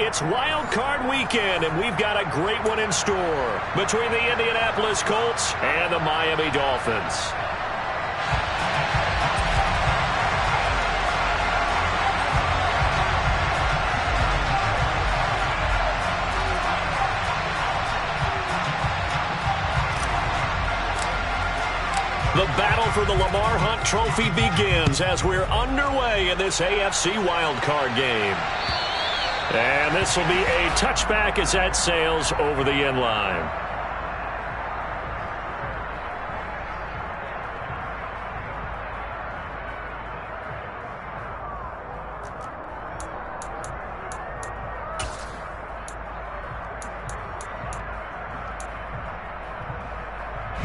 It's Wild Card Weekend, and we've got a great one in store between the Indianapolis Colts and the Miami Dolphins. The battle for the Lamar Hunt Trophy begins as we're underway in this AFC wildcard game. And this will be a touchback as that sails over the end line.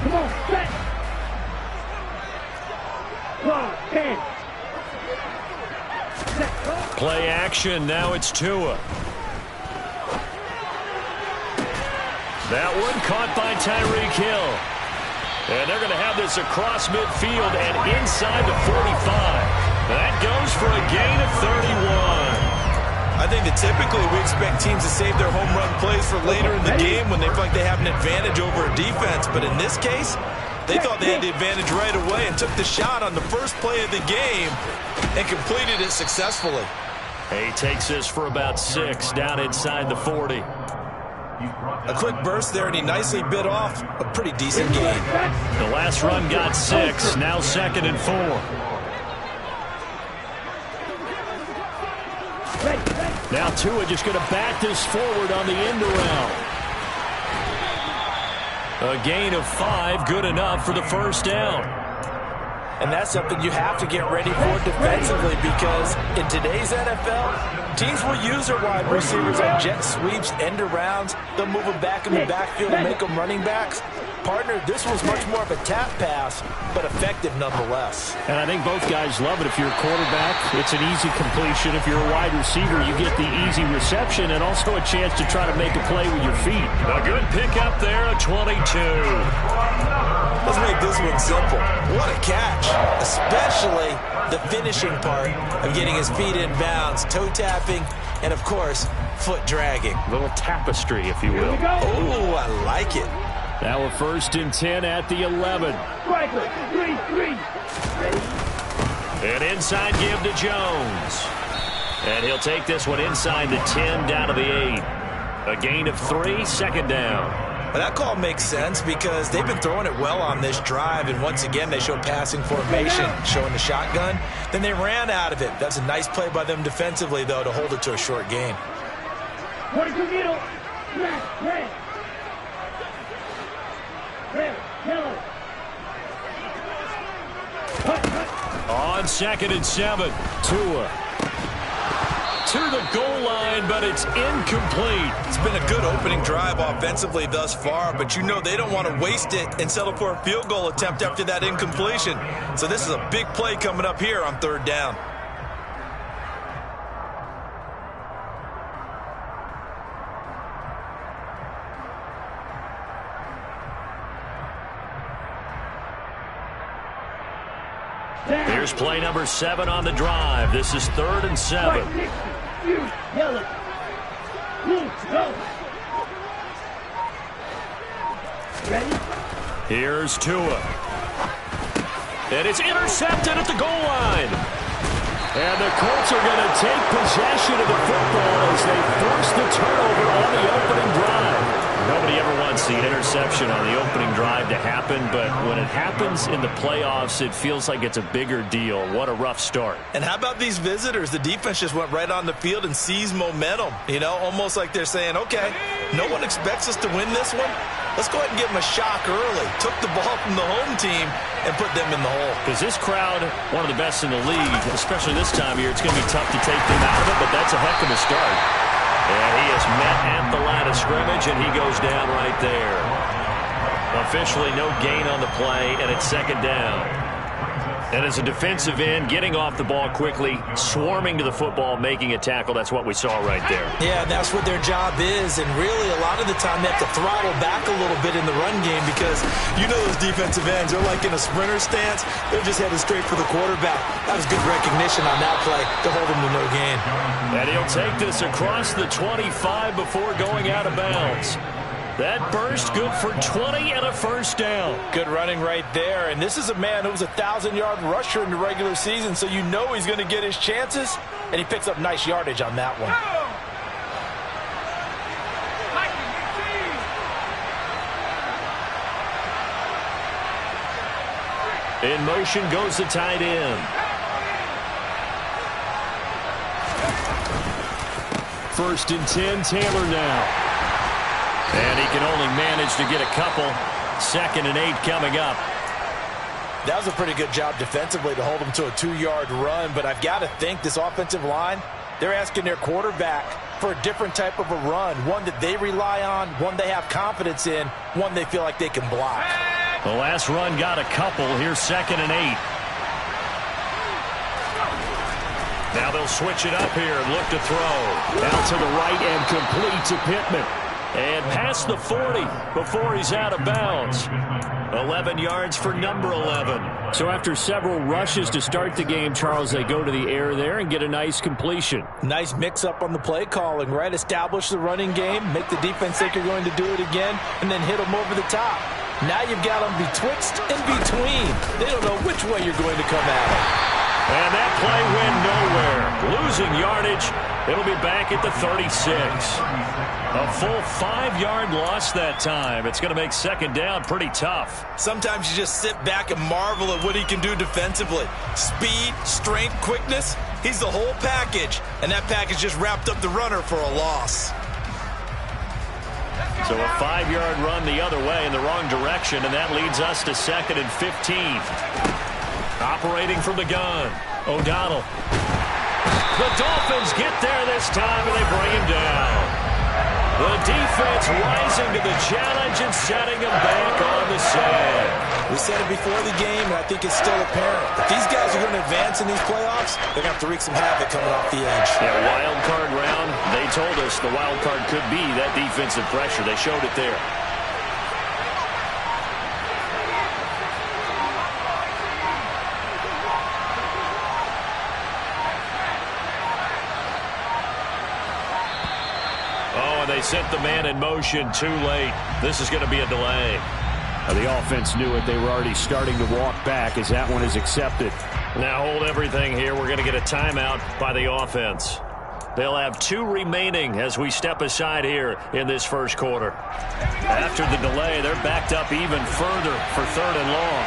Come on, set. Play action. Now it's Tua. That one caught by Tyreek Hill. And they're going to have this across midfield and inside the 45. That goes for a gain of 31. I think that typically we expect teams to save their home run plays for later in the game when they feel like they have an advantage over a defense. But in this case, they thought they had the advantage right away and took the shot on the first play of the game and completed it successfully. He takes this for about 6 down inside the 40. A quick burst there, and he nicely bit off a pretty decent gain. The last run got 6, now 2nd and 4. Now Tua just going to bat this forward on the end around. A gain of 5, good enough for the first down. And that's something you have to get ready for defensively, because in today's NFL, teams will use their wide receivers on jet sweeps, end arounds. They'll move them back in the backfield and make them running backs. Partner, this was much more of a tap pass, but effective nonetheless. And I think both guys love it. If you're a quarterback, it's an easy completion. If you're a wide receiver, you get the easy reception and also a chance to try to make a play with your feet. A good pickup there, a 22. Let's make this one simple. What a catch, especially the finishing part of getting his feet in bounds, toe tapping, and of course, foot dragging. A little tapestry, if you will. Oh, I like it. Now we're 1st and 10 at the 11. An inside give to Jones. And he'll take this one inside the 10 down to the 8. A gain of 3, 2nd down. Well, that call makes sense because they've been throwing it well on this drive, and once again they show passing formation, showing the shotgun. Then they ran out of it. That's a nice play by them defensively, though, to hold it to a short gain. On 2nd and 7, Tua to the goal line, but it's incomplete. It's been a good opening drive offensively thus far, but you know they don't want to waste it and settle for a field goal attempt after that incompletion. So this is a big play coming up here on 3rd down. Here's play number 7 on the drive. This is 3rd and 7. Here's Tua. And it's intercepted at the goal line. And the Colts are going to take possession of the football as they force the turnover on the opening drive. Nobody ever wants the interception on the opening drive to happen, but when it happens in the playoffs, it feels like it's a bigger deal. What a rough start. And how about these visitors? The defense just went right on the field and seized momentum. You know, almost like they're saying, okay, no one expects us to win this one. Let's go ahead and give them a shock early. Took the ball from the home team and put them in the hole. Because this crowd, one of the best in the league, especially this time of year, it's going to be tough to take them out of it, but that's a heck of a start. And he is met at the line of scrimmage, and he goes down right there. Officially no gain on the play, and it's 2nd down. And as a defensive end, getting off the ball quickly, swarming to the football, making a tackle, that's what we saw right there. Yeah, that's what their job is. And really, a lot of the time, they have to throttle back a little bit in the run game because you know those defensive ends, they're like in a sprinter stance. They're just headed straight for the quarterback. That was good recognition on that play to hold him to no gain. And he'll take this across the 25 before going out of bounds. That burst good for 20 and a first down. Good running right there. And this is a man who was a 1,000-yard rusher in the regular season, so you know he's going to get his chances. And he picks up nice yardage on that one. In motion goes the tight end. First and 10, Taylor now. And he can only manage to get a couple. 2nd and 8 coming up. That was a pretty good job defensively to hold him to a 2-yard run. But I've got to think this offensive line, they're asking their quarterback for a different type of a run. One that they rely on, one they have confidence in, one they feel like they can block. The last run got a couple. Here's 2nd and 8. Now they'll switch it up here and look to throw. Out to the right and complete to Pittman. And past the 40 before he's out of bounds. 11 yards for number 11. So after several rushes to start the game, Charles, they go to the air there and get a nice completion. Nice mix-up on the play calling, right? Establish the running game, make the defense think you're going to do it again, and then hit them over the top. Now you've got them betwixt and between. They don't know which way you're going to come at them. And that play went nowhere. Losing yardage. It'll be back at the 36. A full 5-yard loss that time. It's going to make 2nd down pretty tough. Sometimes you just sit back and marvel at what he can do defensively. Speed, strength, quickness. He's the whole package. And that package just wrapped up the runner for a loss. So a 5-yard run the other way in the wrong direction, and that leads us to 2nd and 15. Operating from the gun, O'Donnell. The Dolphins get there this time, and they bring him down. The defense rising to the challenge and setting him back on the sand. We said it before the game, and I think it's still apparent. If these guys are going to advance in these playoffs, they're going to have to wreak some havoc coming off the edge. Yeah, wild card round, they told us the wild card could be that defensive pressure. They showed it there. They sent the man in motion too late. This is going to be a delay. The offense knew it. They were already starting to walk back as that one is accepted. Now hold everything here. We're going to get a timeout by the offense. They'll have 2 remaining as we step aside here in this first quarter. After the delay, they're backed up even further for 3rd and long.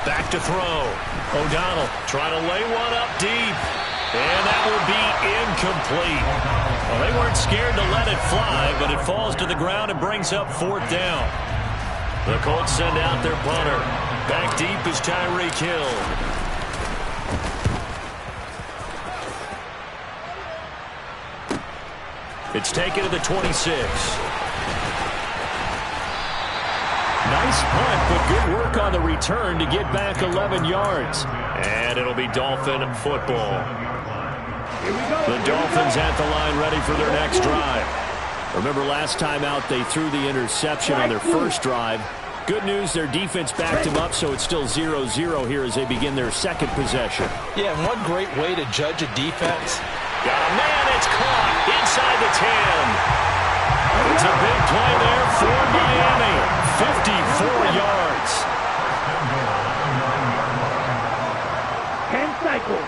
Back to throw. O'Donnell trying to lay one up deep. And that will be incomplete. Well, they weren't scared to let it fly, but it falls to the ground and brings up 4th down. The Colts send out their punter. Back deep is Tyreek Hill. It's taken to the 26. Nice punt, but good work on the return to get back 11 yards. And it'll be Dolphin football. The Dolphins at the line ready for their next drive. Remember last time out they threw the interception on their first drive. Good news, their defense backed him up, so it's still 0-0 here as they begin their 2nd possession. Yeah, and one great way to judge a defense. Got a man, it's caught inside the 10. It's a big play there for Miami. 54 yards. 10 cycles.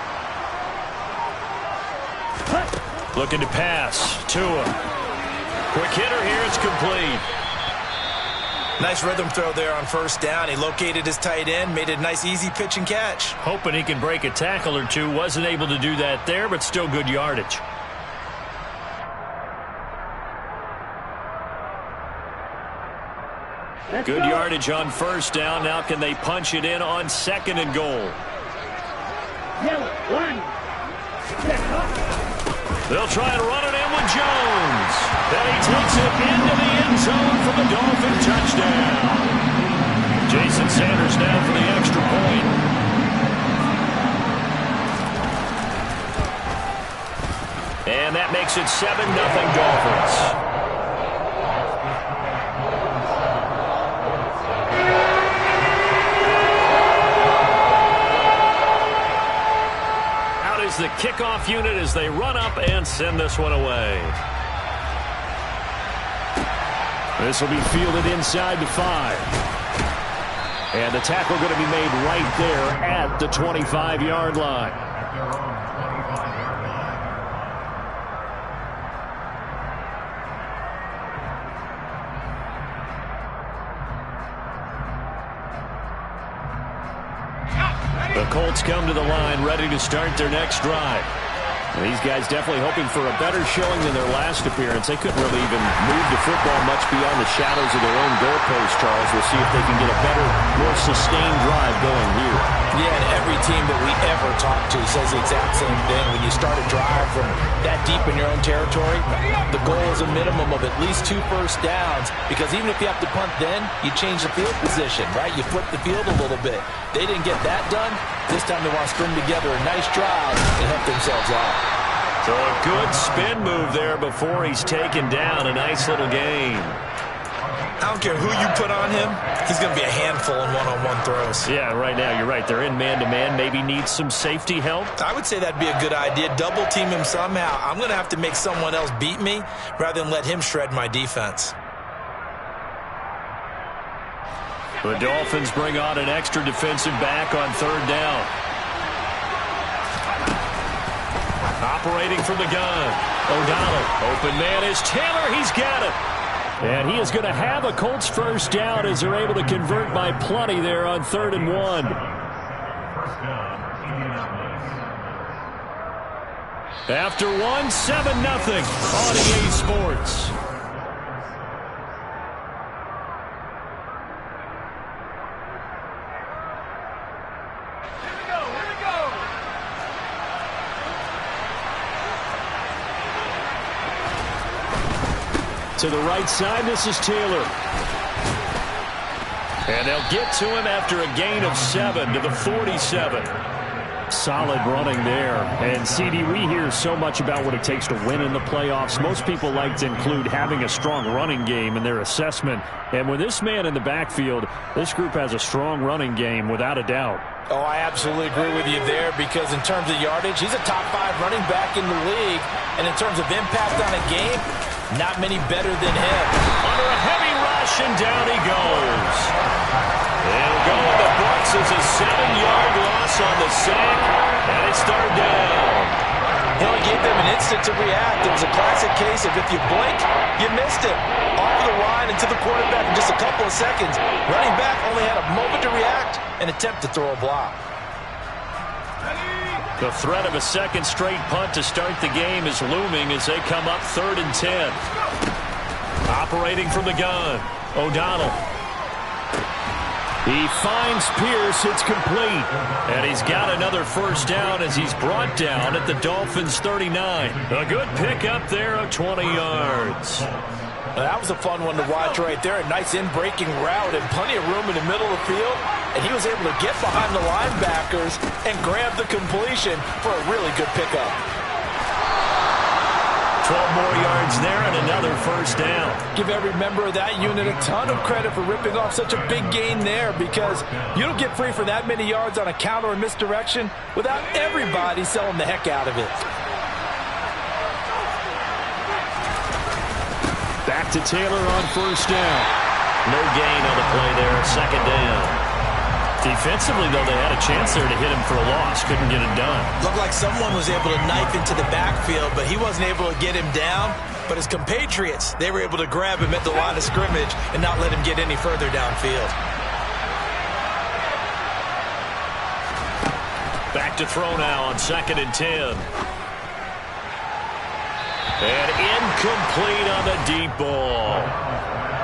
Looking to pass. Tua. Quick hitter here. It's complete. Nice rhythm throw there on 1st down. He located his tight end, made it a nice easy pitch and catch. Hoping he can break a tackle or two. Wasn't able to do that there, but still good yardage. Good yardage on 1st down. Now can they punch it in on 2nd and goal? They'll try and run it in with Jones. And he takes it into the end zone for the Dolphin touchdown. Jason Sanders down for the extra point. And that makes it 7-0 Dolphins. The kickoff unit as they run up and send this one away. This will be fielded inside the 5. And the tackle going to be made right there at the 25-yard line. The Colts come to the line ready to start their next drive. And these guys definitely hoping for a better showing than their last appearance. They couldn't really even move the football much beyond the shadows of their own goalpost, Charles. We'll see if they can get a better, more sustained drive going here. Yeah, and every team that we ever talk to says the exact same thing. When you start a drive from that deep in your own territory, the goal is a minimum of at least 2 first downs, because even if you have to punt then, you change the field position, right? You flip the field a little bit. They didn't get that done. This time they want to string together a nice drive and help themselves out. So a good spin move there before he's taken down. A nice little gain. I don't care who you put on him. He's going to be a handful in one-on-one throws. Yeah, right now you're right. They're in man-to-man. Maybe needs some safety help. I would say that'd be a good idea. Double team him somehow. I'm going to have to make someone else beat me rather than let him shred my defense. The Dolphins bring on an extra defensive back on 3rd down. Operating from the gun. O'Donnell. Open man is Taylor. He's got it. And he is going to have a Colts first down as they're able to convert by plenty there on 3rd and 1. After 1, 7-0 on EA Sports. To the right side, this is Taylor. And they'll get to him after a gain of 7 to the 47. Solid running there. And, CD, we hear so much about what it takes to win in the playoffs. Most people like to include having a strong running game in their assessment. And with this man in the backfield, this group has a strong running game without a doubt. Oh, I absolutely agree with you there, because in terms of yardage, he's a top 5 running back in the league. And in terms of impact on a game, not many better than him. Under a heavy rush, and down he goes. They'll go with the Bucs as a 7-yard loss on the sack, and it's 3rd down. He only gave them an instant to react. It was a classic case of if you blink, you missed it. Off the line and to the quarterback in just a couple of seconds. Running back only had a moment to react and attempt to throw a block. The threat of a second straight punt to start the game is looming as they come up 3rd and 10. Operating from the gun, O'Donnell. He finds Pierce. It's complete. And he's got another first down as he's brought down at the Dolphins' 39. A good pickup there of 20 yards. That was a fun one to watch right there. A nice in-breaking route and plenty of room in the middle of the field. And he was able to get behind the linebackers and grab the completion for a really good pickup. 12 more yards there and another first down. Give every member of that unit a ton of credit for ripping off such a big gain there, because you don't get free for that many yards on a counter or misdirection without everybody selling the heck out of it. Back to Taylor on first down. No gain on the play there, 2nd down. Defensively, though, they had a chance there to hit him for a loss. Couldn't get it done. Looked like someone was able to knife into the backfield, but he wasn't able to get him down. But his compatriots, they were able to grab him at the line of scrimmage and not let him get any further downfield. Back to throw now on 2nd and 10. And incomplete on the deep ball.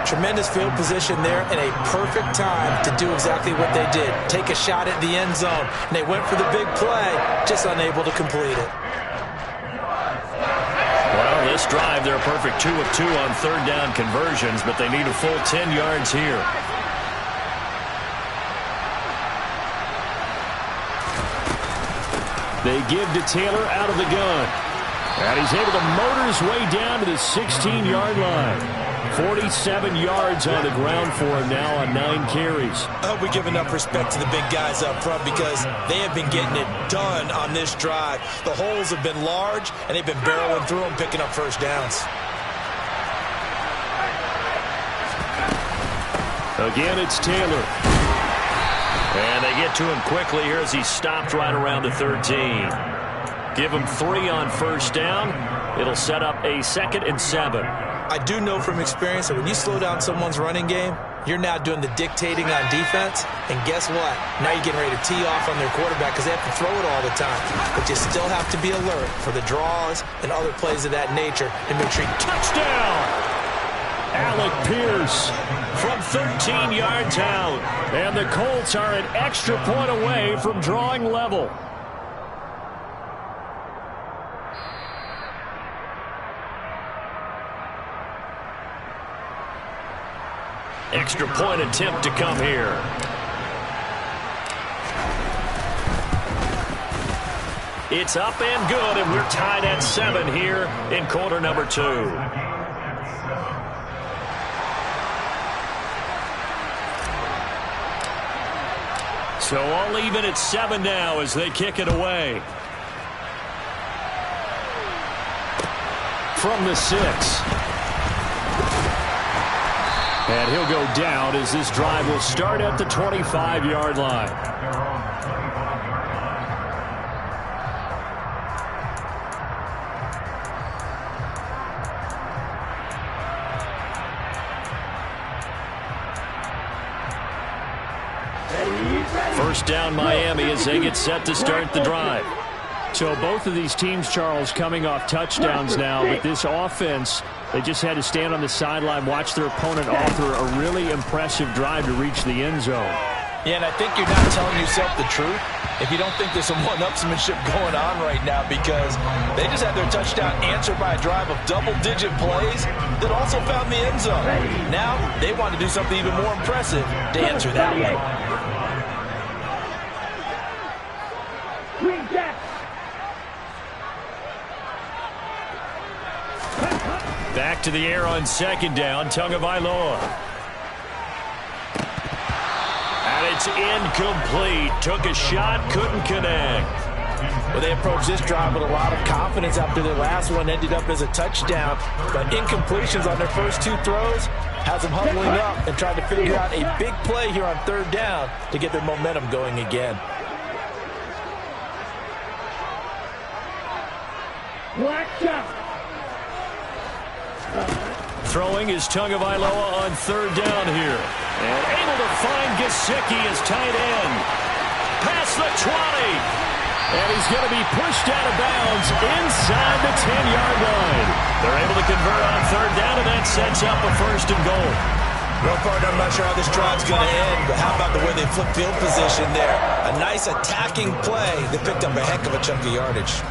Tremendous field position there and a perfect time to do exactly what they did. Take a shot at the end zone. And they went for the big play, just unable to complete it. this drive, they're a perfect 2 of 2 on third down conversions, but they need a full 10 yards here. They give to Taylor out of the gun. And he's able to motor his way down to the 16-yard line. 47 yards on the ground for him now on 9 carries. I hope we give enough respect to the big guys up front because they have been getting it done on this drive. The holes have been large, and they've been barreling through them, picking up first downs. Again, it's Taylor. And they get to him quickly here as he stopped right around the 13. Give him 3 on first down. It'll set up a 2nd and 7. I do know from experience that when you slow down someone's running game, you're now doing the dictating on defense. And guess what? Now you're getting ready to tee off on their quarterback because they have to throw it all the time. But you still have to be alert for the draws and other plays of that nature and make sure you touchdown. Alec Pierce from 13 yards out. And the Colts are an extra point away from drawing level. Extra point attempt to come here. It's up and good, and we're tied at 7 here in quarter number 2. So all even at 7 now as they kick it away. From the 6. And he'll go down as this drive will start at the 25-yard line. First down Miami as they get set to start the drive. So both of these teams, Charles, coming off touchdowns now, but this offense, they just had to stand on the sideline, watch their opponent offer a really impressive drive to reach the end zone. Yeah, and I think you're not telling yourself the truth if you don't think there's some one-upsmanship going on right now because they just had their touchdown answered by a drive of double-digit plays that also found the end zone. Now they want to do something even more impressive to answer that one. Back to the air on second down, Tagovailoa. And it's incomplete. Took a shot, couldn't connect. Well, they approached this drive with a lot of confidence after their last one ended up as a touchdown. But incompletions on their first 2 throws has them huddling up and trying to figure out a big play here on third down to get their momentum going again. Black shot. Throwing is Tagovailoa on third down here. And able to find Gesicki as tight end. Past the 20. And he's going to be pushed out of bounds inside the 10-yard line. They're able to convert on third down, and that sets up a 1st and goal. Well, partner, I'm not sure how this drive's going to end, but how about the way they flip field position there? A nice attacking play that picked up a heck of a chunk of yardage.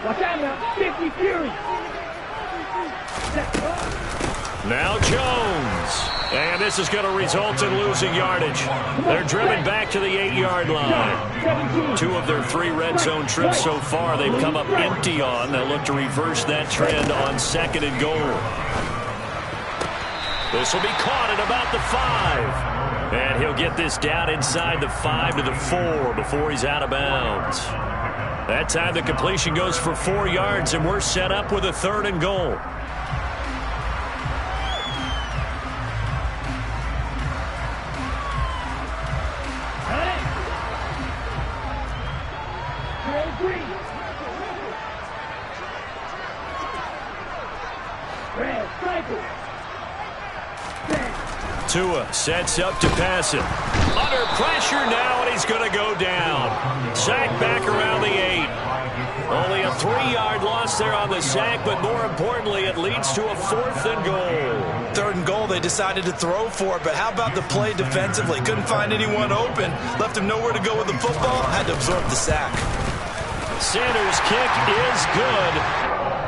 Watch out now, 50 Fury. Now Jones. And this is going to result in losing yardage. They're driven back to the 8-yard line. 2 of their 3 red zone trips so far they've come up empty on. They'll look to reverse that trend on 2nd and goal. This will be caught at about the 5. And he'll get this down inside the 5 to the 4 before he's out of bounds. That time the completion goes for 4 yards, and we're set up with a 3rd and goal. Tua sets up to pass it. Under pressure now, and he's going to go down. Sacked back around the 8. Only a 3-yard loss there on the sack, but more importantly, it leads to a 4th and goal. 3rd and goal, they decided to throw for it, but how about the play defensively? Couldn't find anyone open, left him nowhere to go with the football, had to absorb the sack. Sanders' kick is good.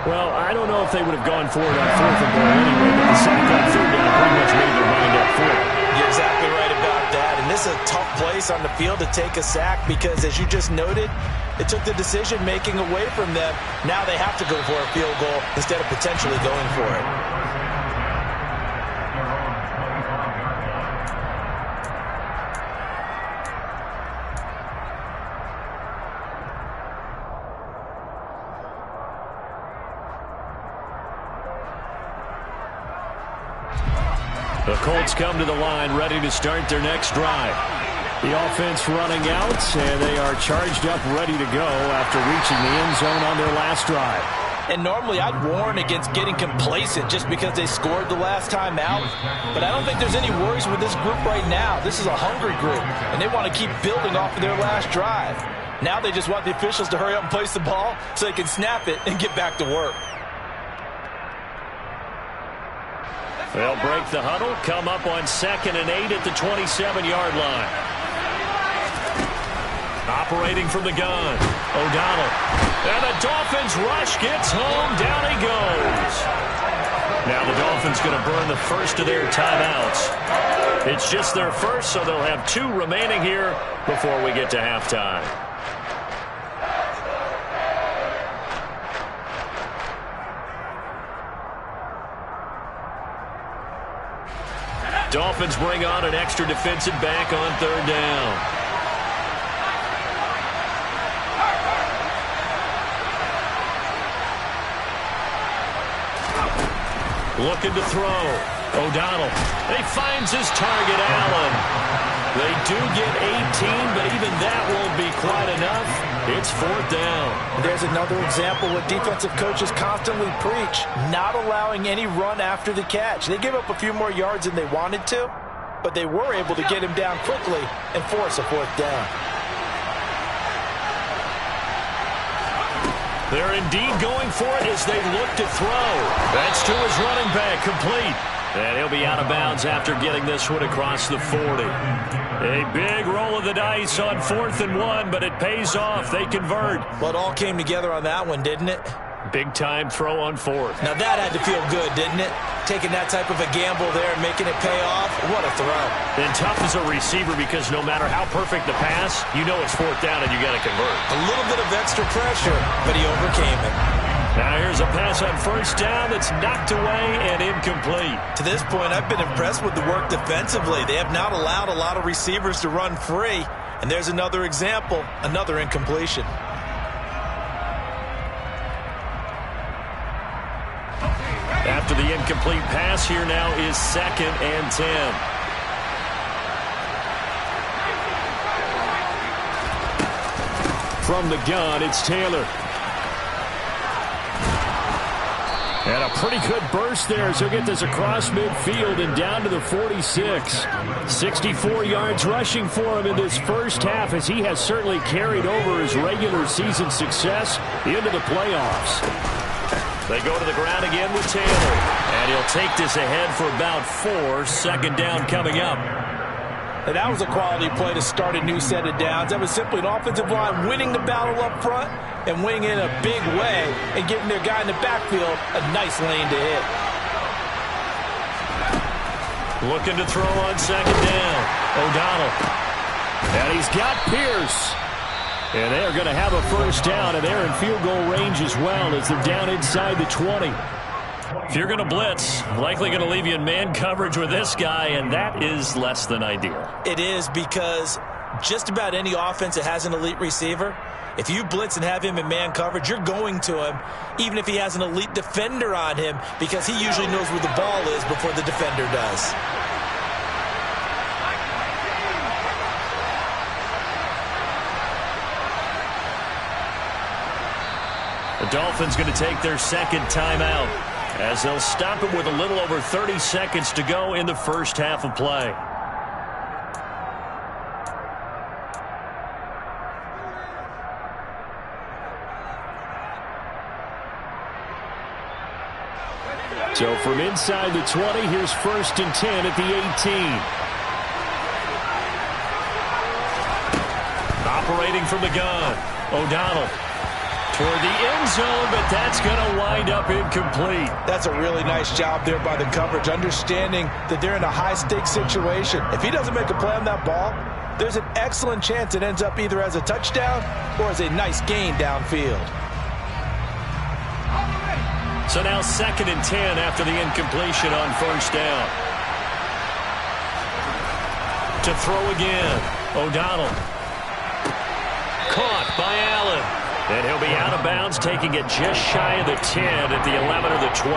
Well, I don't know if they would have gone for it on 4th and goal anyway, but the sack on 3rd down pretty much made their mind up for it. You're exactly right about that, and this is a tough place on the field to take a sack because, as you just noted, it took the decision-making away from them. Now they have to go for a field goal instead of potentially going for it. The Colts come to the line ready to start their next drive. The offense running out, and they are charged up ready to go after reaching the end zone on their last drive. And normally I'd warn against getting complacent just because they scored the last time out. But I don't think there's any worries with this group right now. This is a hungry group, and they want to keep building off of their last drive. Now they just want the officials to hurry up and place the ball so they can snap it and get back to work. They'll break the huddle, come up on 2nd and 8 at the 27-yard line. Operating from the gun, O'Donnell. And the Dolphins rush gets home, down he goes. Now the Dolphins going to burn the first of their timeouts. It's just their first, so they'll have 2 remaining here before we get to halftime. Dolphins bring on an extra defensive back on 3rd down. Looking to throw. O'Donnell. He finds his target, Allen. They do get 18, but even that won't be quite enough. It's 4th down. There's another example what defensive coaches constantly preach, not allowing any run after the catch. They gave up a few more yards than they wanted to, but they were able to get him down quickly and force a 4th down. They're indeed going for it as they look to throw. That's to his running back, complete. And he'll be out of bounds after getting this one across the 40. A big roll of the dice on 4th and 1, but it pays off. They convert. Well, it all came together on that one, didn't it? Big-time throw on 4th. Now that had to feel good, didn't it? Taking that type of a gamble there and making it pay off. What a throw. And tough as a receiver because no matter how perfect the pass, you know it's 4th down and you got to convert. A little bit of extra pressure, but he overcame it. Now here's a pass on 1st down that's knocked away and incomplete. To this point, I've been impressed with the work defensively. They have not allowed a lot of receivers to run free. And there's another example, another incompletion. After the incomplete pass, here now is 2nd and 10. From the gun, it's Taylor. And a pretty good burst there, so he'll get this across midfield and down to the 46. 64 yards rushing for him in this first half, as he has certainly carried over his regular season success into the playoffs. They go to the ground again with Taylor. And he'll take this ahead for about 4. 2nd down coming up. And that was a quality play to start a new set of downs. That was simply an offensive line winning the battle up front and winning in a big way and giving their guy in the backfield a nice lane to hit. Looking to throw on 2nd down. O'Donnell. And he's got Pierce. And they're going to have a 1st down, and they're in field goal range as well as they're down inside the 20. If you're going to blitz, likely going to leave you in man coverage with this guy, and that is less than ideal. It is, because just about any offense that has an elite receiver, if you blitz and have him in man coverage, you're going to him, even if he has an elite defender on him, because he usually knows where the ball is before the defender does. The Dolphins going to take their 2nd timeout as they'll stop it with a little over 30 seconds to go in the first half of play. So from inside the 20, here's 1st and 10 at the 18. Operating from the gun, O'Donnell toward the end zone, but that's going to wind up incomplete. That's a really nice job there by the coverage, understanding that they're in a high-stakes situation. If he doesn't make a play on that ball, there's an excellent chance it ends up either as a touchdown or as a nice gain downfield. So now 2nd and 10 after the incompletion on 1st down. To throw again, O'Donnell. Caught by Allen. And he'll be out of bounds, taking it just shy of the 10 at the 11 or the 12.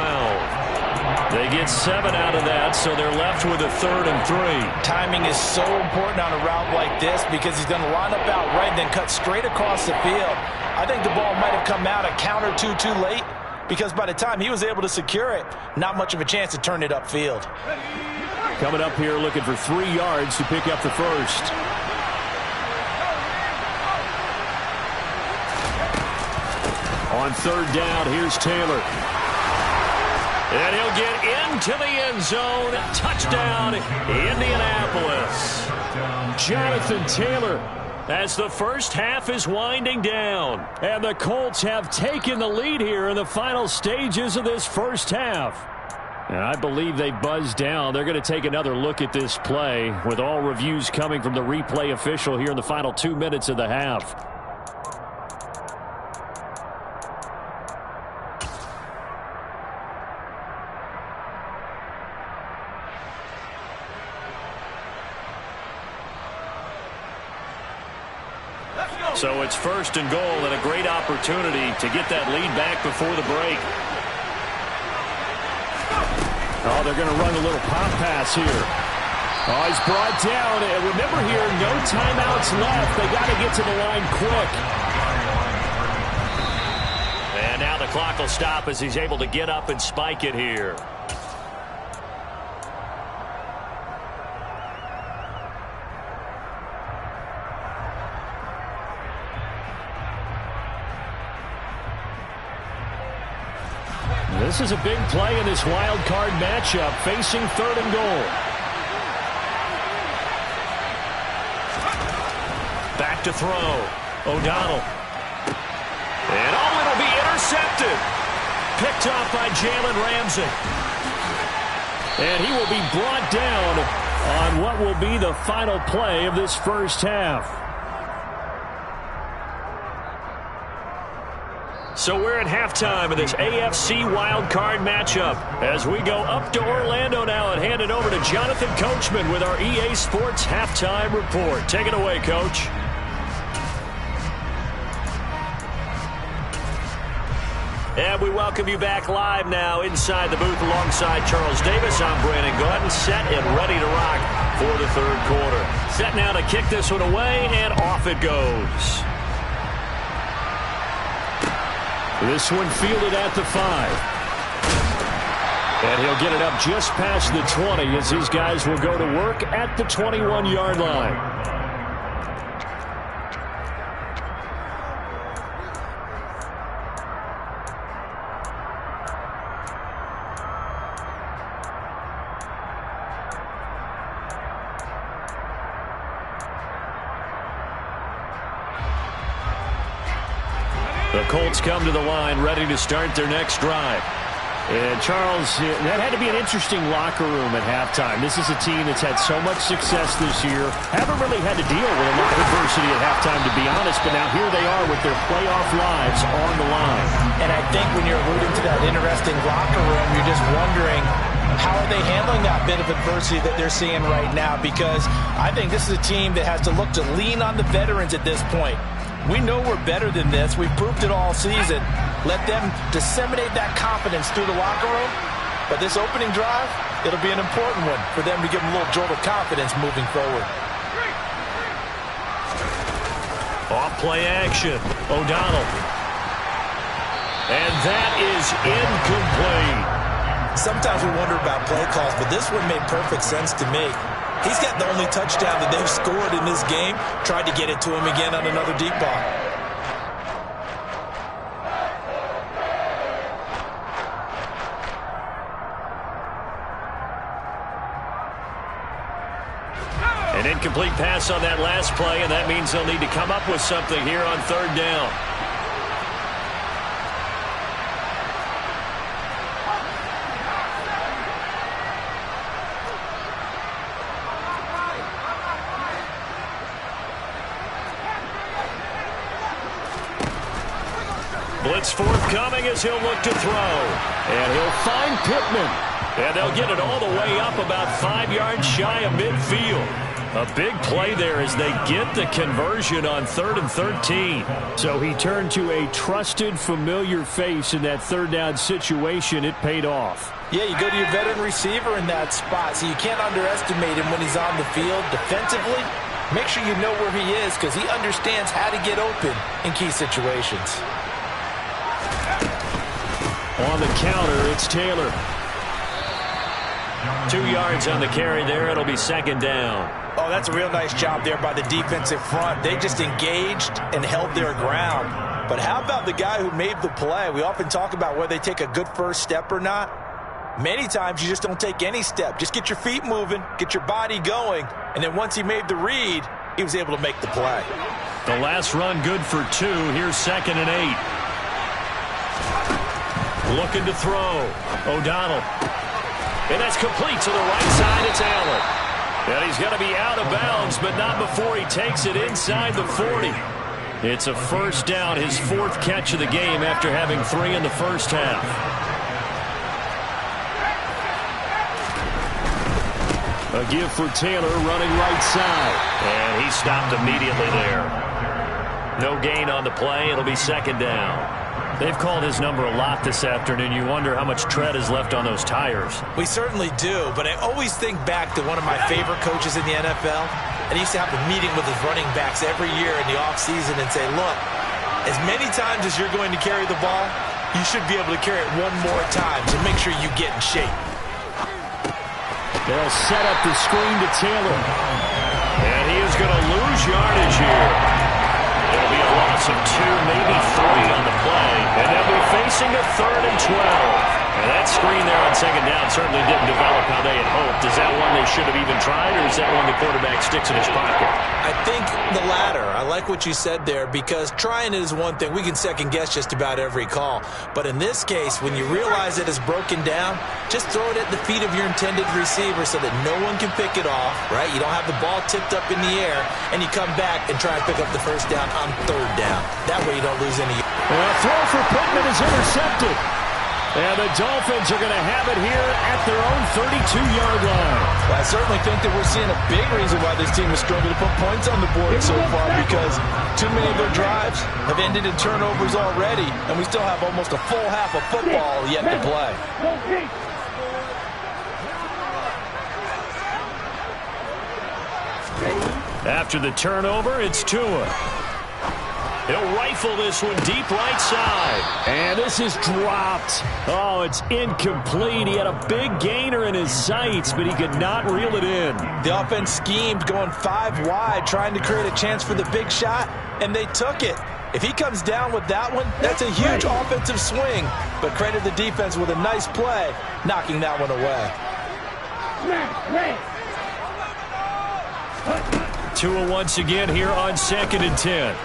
They get 7 out of that, so they're left with a 3rd and 3. Timing is so important on a route like this because he's going to line up out right and then cut straight across the field. I think the ball might have come out a count or two too late because by the time he was able to secure it, not much of a chance to turn it upfield. Coming up here looking for 3 yards to pick up the 1st. On 3rd down, here's Taylor. And he'll get into the end zone. Touchdown, Indianapolis. Jonathan Taylor as the first half is winding down. And the Colts have taken the lead here in the final stages of this first half. And I believe they buzzed down. They're going to take another look at this play with all reviews coming from the replay official here in the final 2 minutes of the half. So it's 1st and goal and a great opportunity to get that lead back before the break. Oh, they're going to run a little pop pass here. Oh, he's brought down. And remember here, no timeouts left. They got to get to the line quick. And now the clock will stop as he's able to get up and spike it here. This is a big play in this wild card matchup, facing 3rd and goal. Back to throw. O'Donnell. And it'll be intercepted. Picked off by Jalen Ramsey. And he will be brought down on what will be the final play of this first half. So we're at halftime of this AFC wildcard matchup as we go up to Orlando now and hand it over to Jonathan Coachman with our EA Sports Halftime Report. Take it away, Coach. And we welcome you back live now inside the booth alongside Charles Davis. I'm Brandon Gaudin, set and ready to rock for the 3rd quarter. Set now to kick this one away, and off it goes. This one fielded at the 5. And he'll get it up just past the 20 as these guys will go to work at the 21-yard line. The Colts come to the line, ready to start their next drive. And, Charles, that had to be an interesting locker room at halftime. This is a team that's had so much success this year. Haven't really had to deal with a lot of adversity at halftime, to be honest. But now here they are with their playoff lives on the line. And I think when you're alluding to that interesting locker room, you're just wondering, how are they handling that bit of adversity that they're seeing right now? Because I think this is a team that has to look to lean on the veterans at this point. We know we're better than this. We've proved it all season. Let them disseminate that confidence through the locker room. But this opening drive, it'll be an important one for them to give them a little jolt of confidence moving forward. Off play action. O'Donnell. And that is incomplete. Sometimes we wonder about play calls, but this one made perfect sense to me. He's got the only touchdown that they've scored in this game. Tried to get it to him again on another deep ball. An incomplete pass on that last play, and that means they'll need to come up with something here on third down. Blitz forthcoming as he'll look to throw. And he'll find Pittman. And they'll get it all the way up about 5 yards shy of midfield. A big play there as they get the conversion on 3rd and 13. So he turned to a trusted, familiar face in that third down situation. It paid off. Yeah, you go to your veteran receiver in that spot, so you can't underestimate him when he's on the field defensively. Make sure you know where he is because he understands how to get open in key situations. On the counter, it's Taylor. 2 yards on the carry there. It'll be second down. Oh, that's a real nice job there by the defensive front. They just engaged and held their ground. But how about the guy who made the play? We often talk about whether they take a good first step or not. Many times you just don't take any step. Just get your feet moving, get your body going, and then once he made the read, he was able to make the play. The last run good for 2. Here's 2nd and 8. Looking to throw. O'Donnell. And that's complete to the right side. It's Allen. And he's going to be out of bounds, but not before he takes it inside the 40. It's a first down, his 4th catch of the game after having 3 in the first half. A give for Taylor running right side. And he stopped immediately there. No gain on the play. It'll be second down. They've called his number a lot this afternoon. You wonder how much tread is left on those tires. We certainly do, but I always think back to one of my favorite coaches in the NFL. And he used to have a meeting with his running backs every year in the offseason and say, look, as many times as you're going to carry the ball, you should be able to carry it one more time to make sure you get in shape. They'll set up the screen to Taylor. And he is going to lose yardage here. It'll be a loss of 2, maybe 3 on the play. And they'll be facing a 3rd and 12. And that screen there on second down certainly didn't develop how they had hoped. Is that one they should have even tried, or is that one the quarterback sticks in his pocket? I think the latter. I like what you said there because trying it is one thing. We can second guess just about every call. But in this case, when you realize it is broken down, just throw it at the feet of your intended receiver so that no one can pick it off, right? You don't have the ball tipped up in the air, and you come back and try and pick up the first down on 3rd down. That way you don't lose any. Well, a throw for Pittman is intercepted. And the Dolphins are going to have it here at their own 32-yard line. Well, I certainly think that we're seeing a big reason why this team has struggled to put points on the board so far because too many of their drives have ended in turnovers already, and we still have almost a full half of football yet to play. After the turnover, it's Tua. He'll rifle this one deep right side. And this is dropped. Oh, it's incomplete. He had a big gainer in his sights, but he could not reel it in. The offense schemed going 5 wide, trying to create a chance for the big shot, and they took it. If he comes down with that one, that's a huge offensive swing. But credit the defense with a nice play, knocking that one away. Tua once again here on 2nd and 10.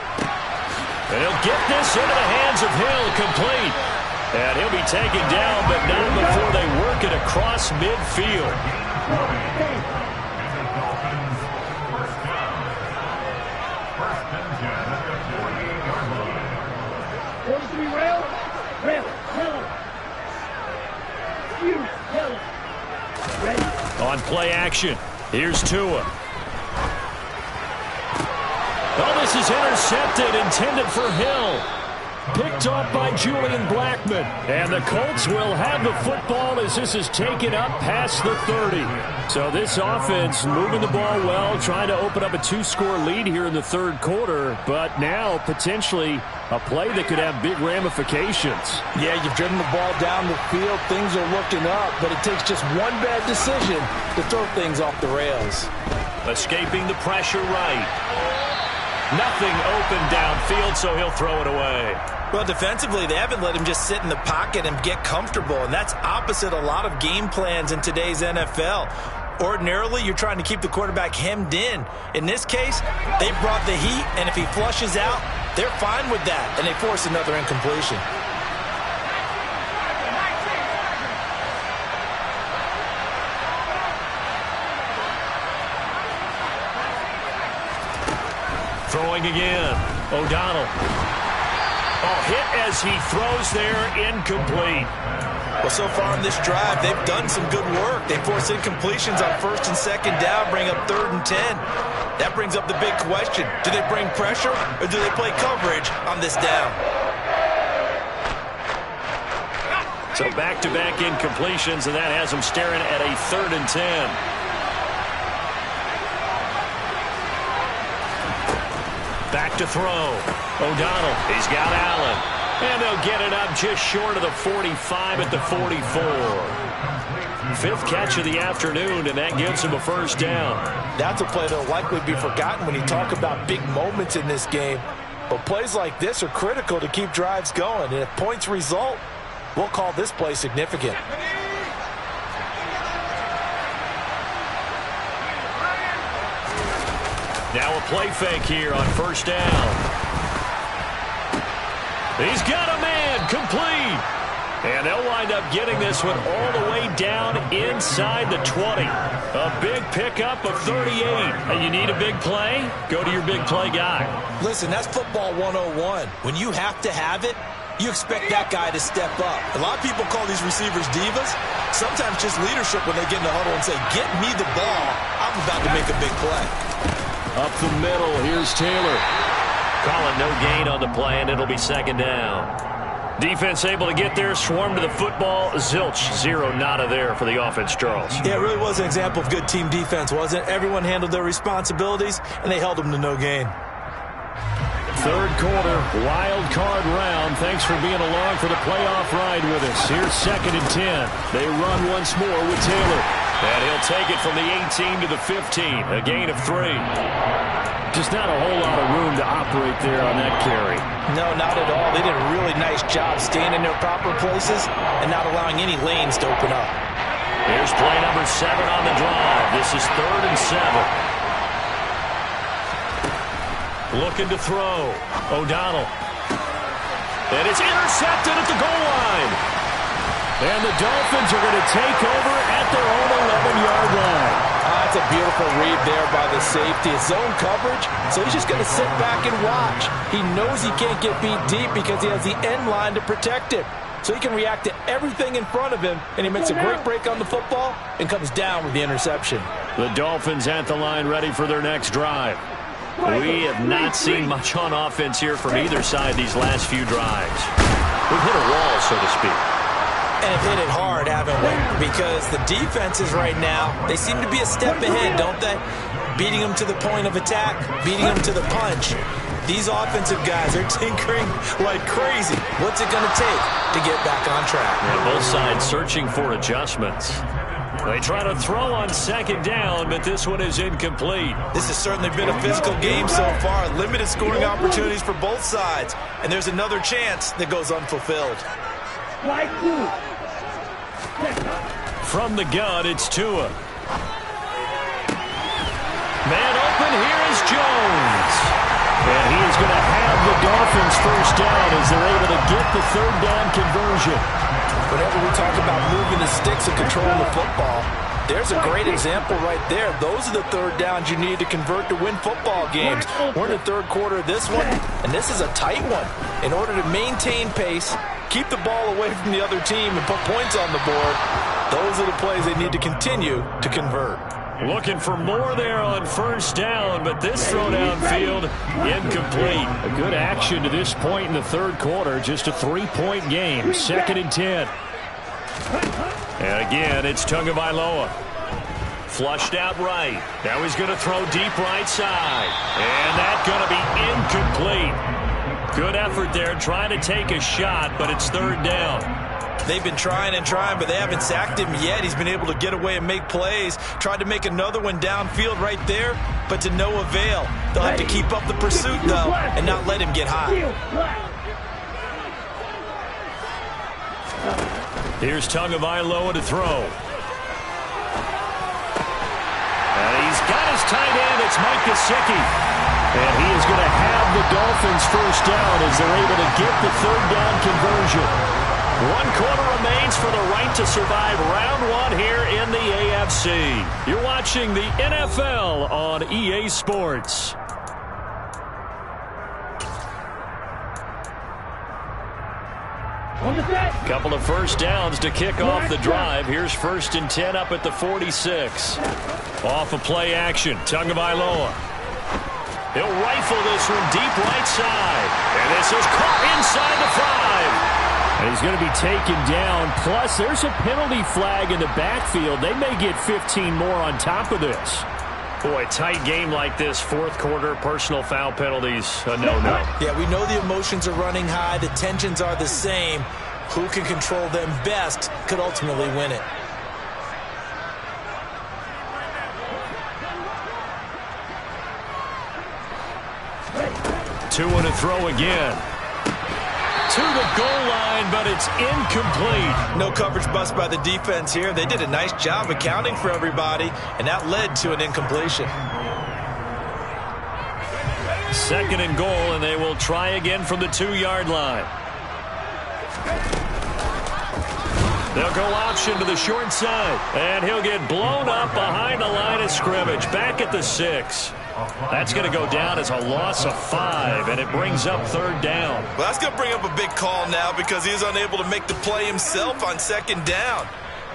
And he'll get this into the hands of Hill, complete. And he'll be taken down, but not before they work it across midfield. On play action, here's Tua. Oh, this is intercepted, intended for Hill. Picked off by Julian Blackmon. And the Colts will have the football as this is taken up past the 30. So this offense moving the ball well, trying to open up a 2-score lead here in the 3rd quarter. But now potentially a play that could have big ramifications. Yeah, you've driven the ball down the field. Things are looking up, but it takes just one bad decision to throw things off the rails. Escaping the pressure right. Nothing open downfield, so he'll throw it away. Well, defensively, they haven't let him just sit in the pocket and get comfortable, and that's opposite a lot of game plans in today's NFL. Ordinarily, you're trying to keep the quarterback hemmed in. In this case, they brought the heat, and if he flushes out, they're fine with that, and they force another incompletion. Throwing again. O'Donnell. Oh, hit as he throws there, incomplete. Well, so far in this drive, they've done some good work. They force incompletions on 1st and 2nd down, bring up 3rd and 10. That brings up the big question. Do they bring pressure, or do they play coverage on this down? So back-to-back incompletions, and that has them staring at a 3rd and 10. Back to throw. O'Donnell. He's got Allen. And they'll get it up just short of the 45 at the 44. 5th catch of the afternoon, and that gives him a 1st down. That's a play that'll likely be forgotten when you talk about big moments in this game. But plays like this are critical to keep drives going. And if points result, we'll call this play significant. Now a play fake here on 1st down. He's got a man, complete. And they'll wind up getting this one all the way down inside the 20. A big pickup of 38. And you need a big play? Go to your big play guy. Listen, that's football 101. When you have to have it, you expect that guy to step up. A lot of people call these receivers divas. Sometimes just leadership when they get in the huddle and say, get me the ball. I'm about to make a big play. Up the middle, here's Taylor. Calling no gain on the play, and it'll be 2nd down. Defense able to get there, swarm to the football. Zilch, 0 nada there for the offense, Charles. Yeah, it really was an example of good team defense, wasn't it? Everyone handled their responsibilities, and they held them to no gain. 3rd quarter, wild card round. Thanks for being along for the playoff ride with us. Here's 2nd and 10. They run once more with Taylor. And he'll take it from the 18 to the 15. A gain of 3. Just not a whole lot of room to operate there on that carry. No, not at all. They did a really nice job staying in their proper places and not allowing any lanes to open up. Here's play number 7 on the drive. This is 3rd and 7. Looking to throw. O'Donnell. And it's intercepted at the goal line. And the Dolphins are going to take over at their own 11-yard line. That's a beautiful read there by the safety. It's zone coverage, so he's just going to sit back and watch. He knows he can't get beat deep because he has the end line to protect it. So he can react to everything in front of him, and he makes a great break on the football and comes down with the interception. The Dolphins at the line ready for their next drive. We have not seen much on offense here from either side these last few drives. We've hit a wall, so to speak. And have hit it hard, haven't we? Because the defenses right now, they seem to be a step ahead, don't they? Beating them to the point of attack, beating them to the punch. These offensive guys are tinkering like crazy. What's it going to take to get back on track? Yeah, both sides searching for adjustments. They try to throw on 2nd down, but this one is incomplete. This has certainly been a physical game so far. Limited scoring opportunities for both sides. And there's another chance that goes unfulfilled. From the gun, it's Tua. Man open, here is Jones. And he is going to have the Dolphins 1st down as they're able to get the 3rd down conversion. Whenever we talk about moving the sticks and controlling the football, there's a great example right there. Those are the 3rd downs you need to convert to win football games. We're in the 3rd quarter of this one, and this is a tight one. In order to maintain pace, keep the ball away from the other team, and put points on the board, those are the plays they need to continue to convert. Looking for more there on 1st down, but this throw downfield incomplete. A good action to this point in the 3rd quarter. Just a 3-point game. 2nd and 10. And again, it's Tagovailoa. Flushed out right. Now he's going to throw deep right side. And that's going to be incomplete. Good effort there trying to take a shot, but it's 3rd down. They've been trying and trying, but they haven't sacked him yet. He's been able to get away and make plays. Tried to make another one downfield right there, but to no avail. They'll have to keep up the pursuit, though, and not let him get high. Here's Tagovailoa to throw. And he's got his tight end. It's Mike Gesicki. And he is going to have the Dolphins first down as they're able to get the third down conversion. 1 quarter remains for the right to survive round 1 here in the AFC. You're watching the NFL on EA Sports. Couple of first downs to kick off the drive. Here's 1st and 10 up at the 46. Off of play action, Tagovailoa. He'll rifle this from deep right side. And this is caught inside the 5. And he's going to be taken down. Plus, there's a penalty flag in the backfield. They may get 15 more on top of this. Boy, tight game like this, 4th quarter, personal foul penalties, a no-no. Yeah, we know the emotions are running high. The tensions are the same. Who can control them best could ultimately win it. Two and a throw again. To the goal line, but it's incomplete. No coverage bust by the defense here. They did a nice job accounting for everybody, and that led to an incompletion. 2nd and goal, and they will try again from the 2-yard line. They'll go option to the short side, and he'll get blown up behind the line of scrimmage, back at the 6. That's going to go down as a loss of 5, and it brings up 3rd down. Well, that's going to bring up a big call now because he was unable to make the play himself on 2nd down.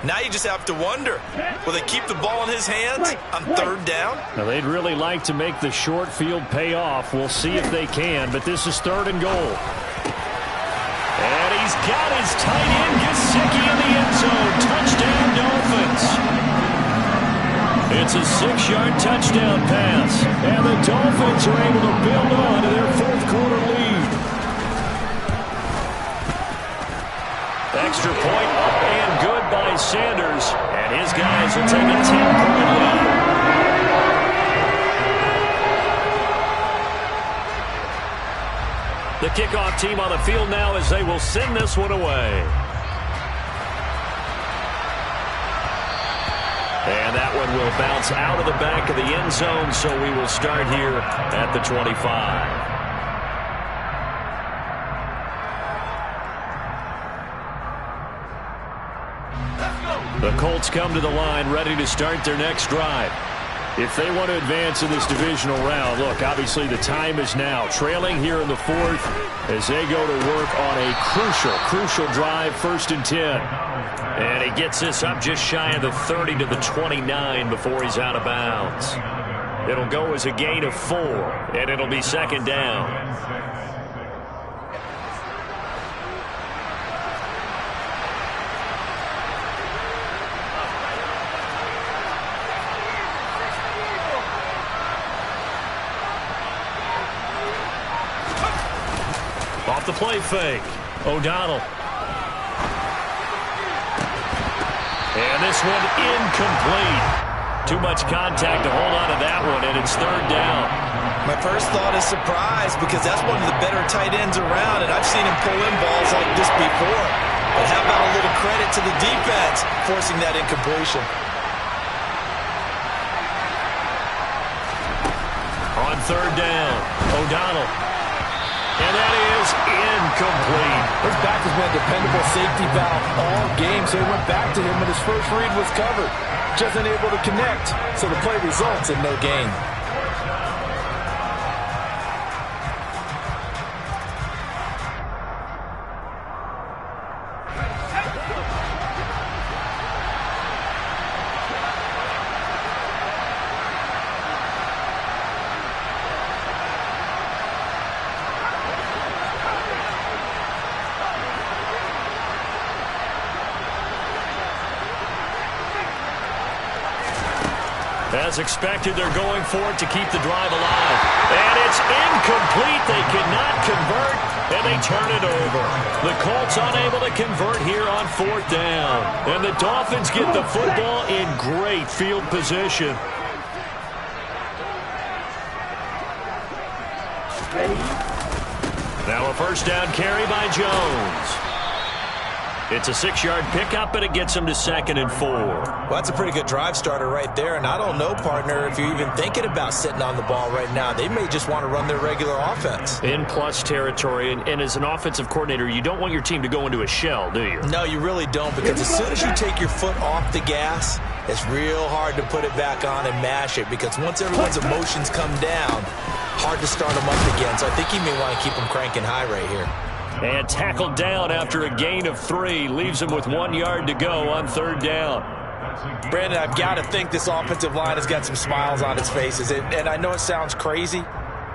Now you just have to wonder, will they keep the ball in his hands on 3rd down? Now, they'd really like to make the short field pay off. We'll see if they can, but this is 3rd and goal. And he's got his tight end, Gesicki, in the end zone. Touchdown, Dolphins. It's a 6-yard touchdown pass. And the Dolphins are able to build on to their 4th quarter lead. Extra point up and good by Sanders. And his guys will take a 10-point lead. The kickoff team on the field now as they will send this one away. And that one will bounce out of the back of the end zone, so we will start here at the 25. The Colts come to the line ready to start their next drive. If they want to advance in this divisional round, look, obviously the time is now. Trailing here in the 4th as they go to work on a crucial drive, 1st and 10. And he gets this up just shy of the 30 to the 29 before he's out of bounds. It'll go as a gain of 4, and it'll be 2nd down. Off the play fake. O'Donnell. And this one incomplete. Too much contact to hold on to that one, and it's 3rd down. My first thought is surprise because that's one of the better tight ends around, and I've seen him pull in balls like this before. But how about a little credit to the defense forcing that incompletion? On 3rd down, O'Donnell. And that is incomplete. His back has been a dependable safety valve all game, so he went back to him when his first read was covered. Just unable to connect, so the play results in no gain. As expected, they're going for it to keep the drive alive. And it's incomplete. They cannot convert, and they turn it over. The Colts unable to convert here on 4th down. And the Dolphins get the football in great field position. Now a 1st down carry by Jones. It's a 6-yard pickup, and it gets him to 2nd and 4. Well, that's a pretty good drive starter right there, and I don't know, partner, if you're even thinking about sitting on the ball right now. They may just want to run their regular offense. In plus territory, and as an offensive coordinator, you don't want your team to go into a shell, do you? No, you really don't, because as soon as you take your foot off the gas, it's real hard to put it back on and mash it, because once everyone's emotions come down, hard to start them up again. So I think you may want to keep them cranking high right here. And tackled down after a gain of 3. Leaves him with 1 yard to go on 3rd down. Brandon, I've got to think this offensive line has got some smiles on its faces. And I know it sounds crazy,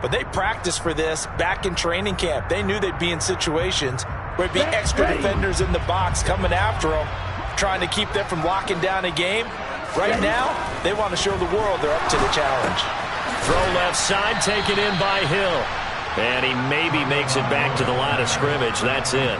but they practiced for this back in training camp. They knew they'd be in situations where it'd be extra defenders in the box coming after them, trying to keep them from locking down a game. Right now, they want to show the world they're up to the challenge. Throw left side, taken in by Hill. And he maybe makes it back to the line of scrimmage. That's it.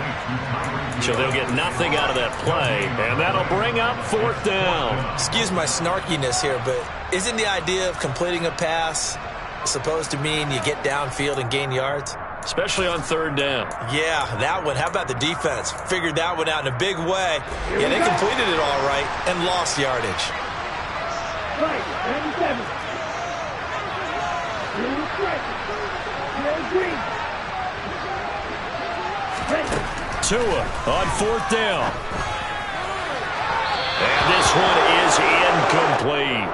So they'll get nothing out of that play. And that'll bring up 4th down. Excuse my snarkiness here, but isn't the idea of completing a pass supposed to mean you get downfield and gain yards? Especially on 3rd down. Yeah, that one. How about the defense? Figured that one out in a big way. Yeah, they completed it all right and lost yardage. Right, 97. Tua on 4th down. And this one is incomplete.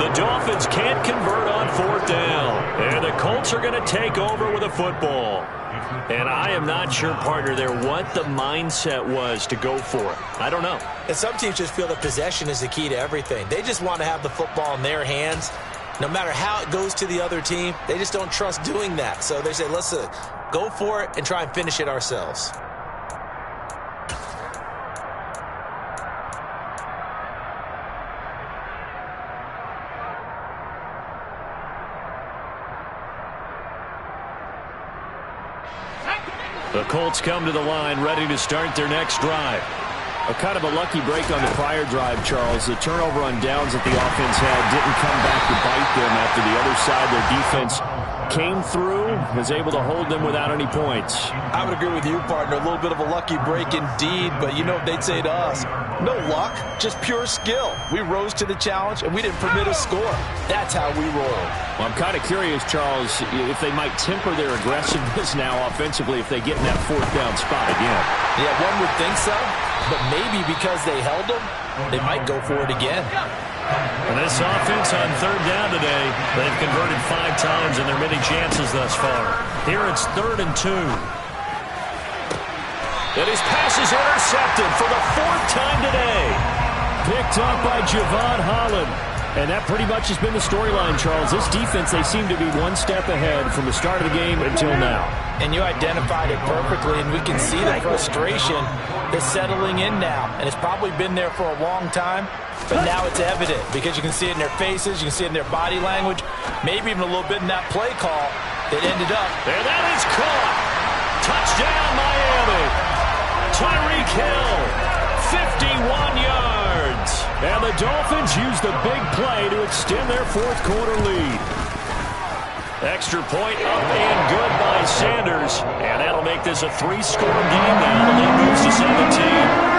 The Dolphins can't convert on 4th down. And the Colts are going to take over with a football. And I am not sure, partner, there what the mindset was to go for it. I don't know. And some teams just feel that possession is the key to everything. They just want to have the football in their hands. No matter how it goes to the other team, they just don't trust doing that. So they say, let's go for it and try and finish it ourselves. The Colts come to the line, ready to start their next drive. A kind of a lucky break on the prior drive, Charles. The turnover on downs that the offense had didn't come back to bite them after the other side. Their defense came through, was able to hold them without any points. I would agree with you, partner. A little bit of a lucky break indeed, but you know what they'd say to us? No luck, just pure skill. We rose to the challenge, and we didn't permit a score. That's how we roll. Well, I'm kind of curious, Charles, if they might temper their aggressiveness now offensively if they get in that 4th down spot again. Yeah, one would think so, but maybe because they held them, they might go for it again. And this offense on 3rd down today, they've converted 5 times in their many chances thus far. Here it's 3rd and 2. And his pass is intercepted for the 4th time today. Picked up by Javon Holland. And that pretty much has been the storyline, Charles. This defense, they seem to be one step ahead from the start of the game until now. And you identified it perfectly, and we can see the frustration that's settling in now. And it's probably been there for a long time, but now it's evident because you can see it in their faces, you can see it in their body language, maybe even a little bit in that play call that ended up. And that is caught. Touchdown, Miami. Tyreek Hill, 51 yards. And the Dolphins use the big play to extend their 4th quarter lead. Extra point up and good by Sanders. And that'll make this a 3-score game now. The lead moves to 17.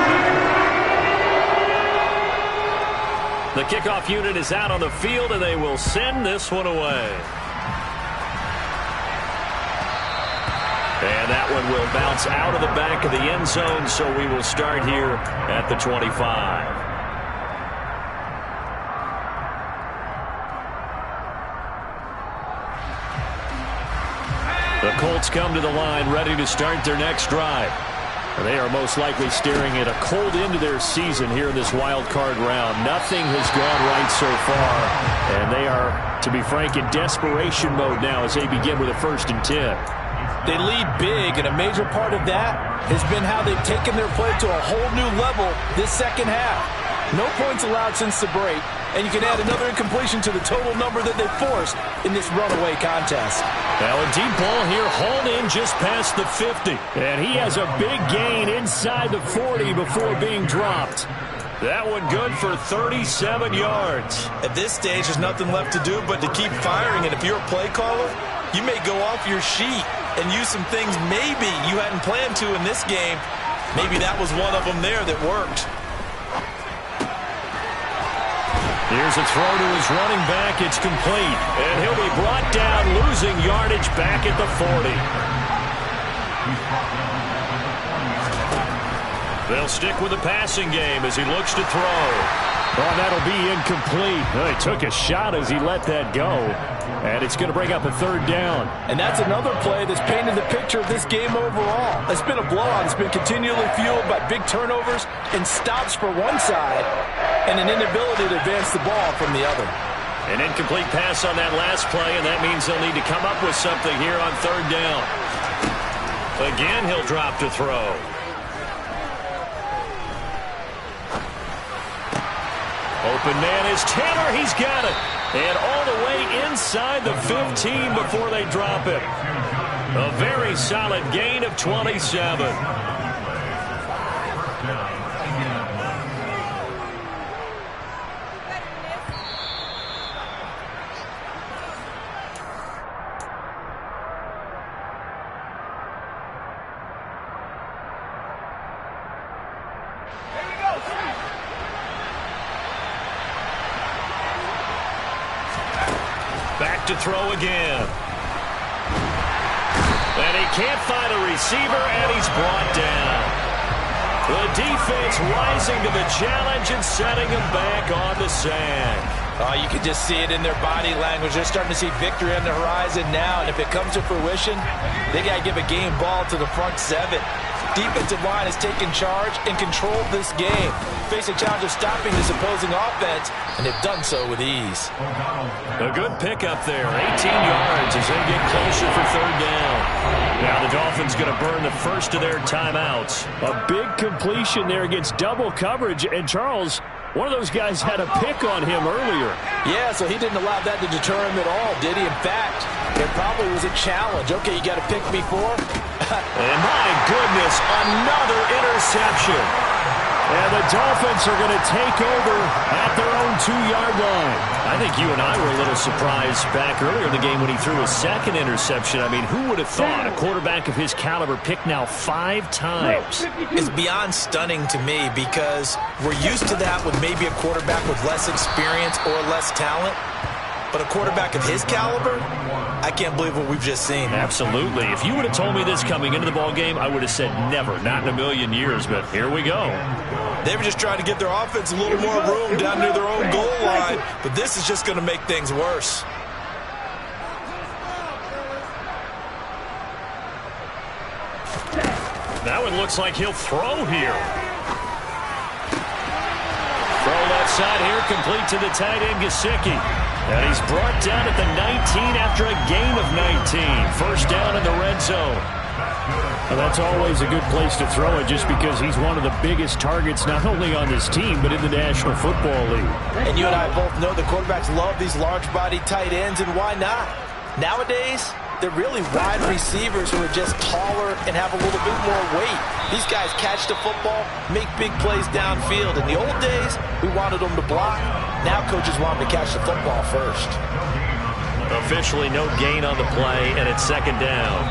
The kickoff unit is out on the field, and they will send this one away. And that one will bounce out of the back of the end zone, so we will start here at the 25. The Colts come to the line, ready to start their next drive. They are most likely staring at a cold end to their season here in this wild card round. Nothing has gone right so far, and they are, to be frank, in desperation mode now as they begin with a 1st and 10. They lead big, and a major part of that has been how they've taken their play to a whole new level this second half. No points allowed since the break, and you can add another incompletion to the total number that they forced in this runaway contest. Now a deep ball here, hauled in just past the 50. And he has a big gain inside the 40 before being dropped. That one good for 37 yards. At this stage, there's nothing left to do but to keep firing, and if you're a play caller, you may go off your sheet and use some things maybe you hadn't planned to in this game Maybe that was one of them there that worked. Here's a throw to his running back. It's complete. And he'll be brought down, losing yardage back at the 40. They'll stick with the passing game as he looks to throw. Oh, that'll be incomplete. He took a shot as he let that go. And it's going to bring up a third down. And that's another play that's painted the picture of this game overall. It's been a blowout. It's been continually fueled by big turnovers and stops for one side and an inability to advance the ball from the other. An incomplete pass on that last play, and that means they'll need to come up with something here on third down. Again, he'll drop to throw. Open man is Taylor. He's got it. And all the way inside the 15 before they drop it. A very solid gain of 27. Back to throw again. And he can't find a receiver, and he's brought down. The defense rising to the challenge and setting him back on the sack. You can just see it in their body language. They're starting to see victory on the horizon now, and if it comes to fruition, they got to give a game ball to the front seven. Defensive line has taken charge and controlled this game, facing challenge of stopping this opposing offense, and they've done so with ease. A good pickup there, 18 yards as they get closer for third down. Now the Dolphins going to burn the first of their timeouts. A big completion there against double coverage, and Charles, one of those guys had a pick on him earlier. Yeah, so he didn't allow that to deter him at all, did he? In fact, it probably was a challenge. Okay, you got to pick me for? And my goodness, another interception. And the Dolphins are going to take over at their own 2-yard line. I think you and I were a little surprised back earlier in the game when he threw his second interception. I mean, who would have thought a quarterback of his caliber picked now 5 times? It's beyond stunning to me because we're used to that with maybe a quarterback with less experience or less talent. But a quarterback of his caliber, I can't believe what we've just seen. Absolutely. If you would have told me this coming into the ball game, I would have said never, not in a million years, but here we go. They were just trying to give their offense a little more room down near their own goal line, but this is just going to make things worse. That one looks like he'll throw here. Throw left side here, complete to the tight end, Gesicki. And he's brought down at the 19 after a gain of 19. First down in the red zone. Well, that's always a good place to throw it just because he's one of the biggest targets not only on this team but in the National Football League. And you and I both know the quarterbacks love these large-bodied tight ends, and why not? Nowadays, they're really wide receivers who are just taller and have a little bit more weight. These guys catch the football, make big plays downfield. In the old days, we wanted them to block. Now coaches want them to catch the football first. Officially no gain on the play, and it's second down.